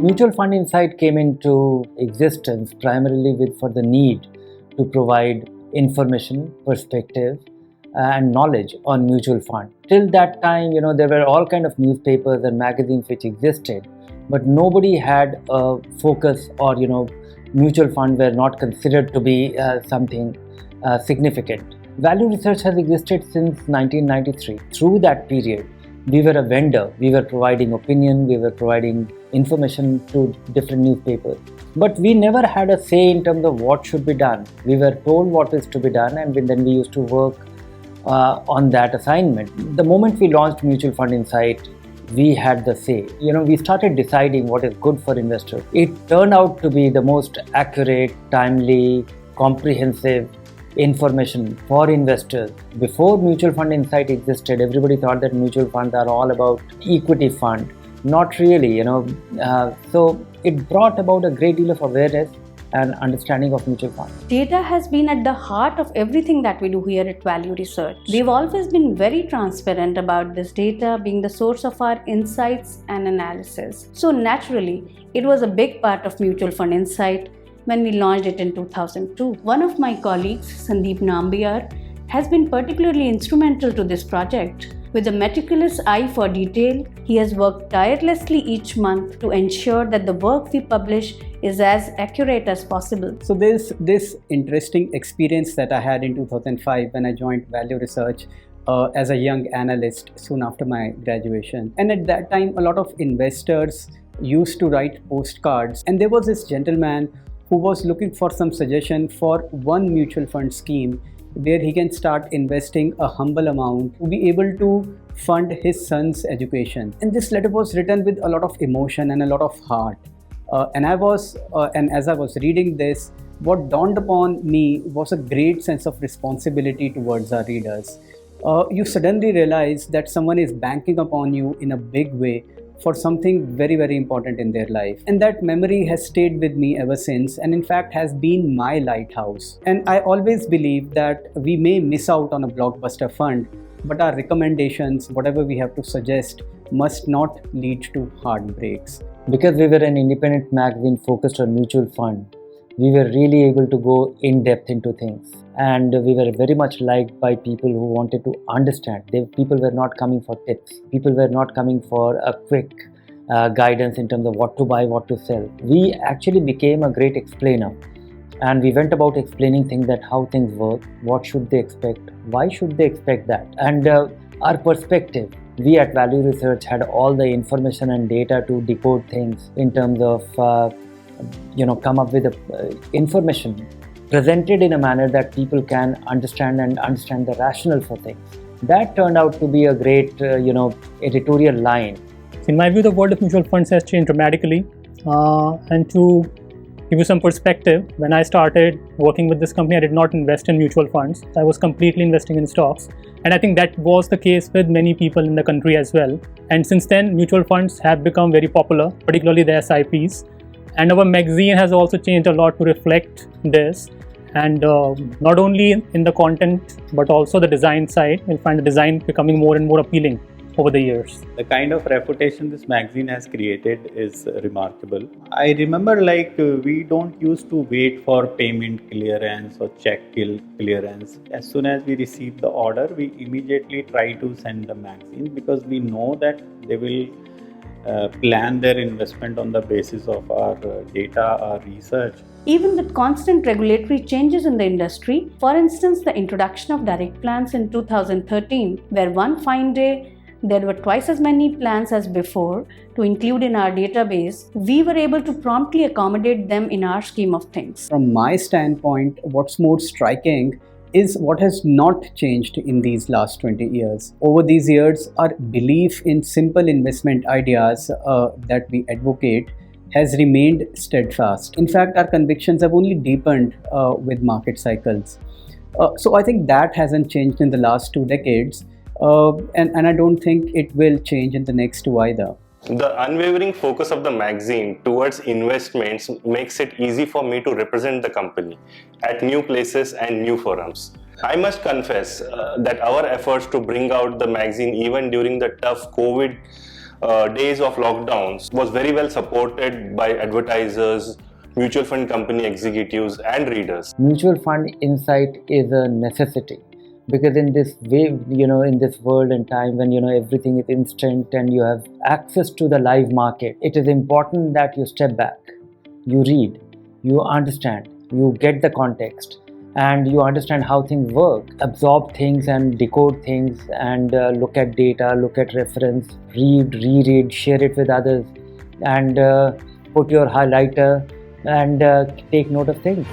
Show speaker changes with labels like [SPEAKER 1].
[SPEAKER 1] Mutual Fund Insight came into existence primarily for the need to provide information, perspective, and knowledge on mutual fund. Till that time, there were all kind of newspapers and magazines which existed, but nobody had a focus, or mutual funds were not considered to be something significant. Value research has existed since 1993. Through that period, we were a vendor. We were providing opinion, we were providing information to different newspapers. But we never had a say in terms of what should be done. We were told what is to be done, and then we used to work on that assignment. The moment we launched Mutual Fund Insight, we had the say. We started deciding what is good for investors. It turned out to be the most accurate, timely, comprehensive information for investors. Before Mutual Fund Insight existed, everybody thought that mutual funds are all about equity fund. Not really, so it brought about a great deal of awareness and understanding of mutual funds.
[SPEAKER 2] Data has been at the heart of everything that we do here at Value Research. We've always been very transparent about this data being the source of our insights and analysis. So naturally, it was a big part of Mutual Fund Insight when we launched it in 2002. One of my colleagues, Sandeep Nambiar, has been particularly instrumental to this project. With a meticulous eye for detail, he has worked tirelessly each month to ensure that the work we publish is as accurate as possible.
[SPEAKER 3] So there's this interesting experience that I had in 2005 when I joined Value Research as a young analyst soon after my graduation. And at that time, a lot of investors used to write postcards. And there was this gentleman who was looking for some suggestion for one mutual fund scheme where he can start investing a humble amount to be able to fund his son's education. And this letter was written with a lot of emotion and a lot of heart. And as I was reading this, what dawned upon me was a great sense of responsibility towards our readers. You suddenly realize that someone is banking upon you in a big way for something very, very important in their life. And that memory has stayed with me ever since, and in fact has been my lighthouse. And I always believe that we may miss out on a blockbuster fund, but our recommendations, whatever we have to suggest, must not lead to heartbreaks.
[SPEAKER 1] Because we were an independent magazine focused on mutual fund, we were really able to go in depth into things. And we were very much liked by people who wanted to understand. People were not coming for tips. People were not coming for a quick guidance in terms of what to buy, what to sell. We actually became a great explainer. And we went about explaining things, that how things work, what should they expect, why should they expect that. And our perspective, we at Value Research had all the information and data to decode things in terms of, come up with information presented in a manner that people can understand and understand the rationale for things. That turned out to be a great, editorial line.
[SPEAKER 4] In my view, the world of mutual funds has changed dramatically. And to give you some perspective, when I started working with this company, I did not invest in mutual funds. I was completely investing in stocks. And I think that was the case with many people in the country as well. And since then, mutual funds have become very popular, particularly the SIPs. And our magazine has also changed a lot to reflect this. And not only in the content, but also the design side. You'll find the design becoming more and more appealing over the years.
[SPEAKER 5] The kind of reputation this magazine has created is remarkable. I remember we don't used to wait for payment clearance or check clearance. As soon as we receive the order, we immediately try to send the magazine, because we know that they will plan their investment on the basis of our data, our research.
[SPEAKER 2] Even with constant regulatory changes in the industry, for instance, the introduction of direct plans in 2013, where one fine day there were twice as many plans as before to include in our database, we were able to promptly accommodate them in our scheme of things.
[SPEAKER 3] From my standpoint, what's more striking is what has not changed in these last 20 years. Over these years, our belief in simple investment ideas that we advocate has remained steadfast. In fact, our convictions have only deepened with market cycles. So I think that hasn't changed in the last 2 decades, and I don't think it will change in the next 2 either.
[SPEAKER 6] The unwavering focus of the magazine towards investments makes it easy for me to represent the company at new places and new forums. I must confess that our efforts to bring out the magazine even during the tough COVID days of lockdowns was very well supported by advertisers, mutual fund company executives and readers.
[SPEAKER 1] Mutual fund insight is a necessity, because in this way, in this world and time when everything is instant and you have access to the live market, it is important that you step back, you read, you understand, you get the context, and you understand how things work, absorb things and decode things, and look at data, look at reference, read, reread, share it with others, and put your highlighter and take note of things.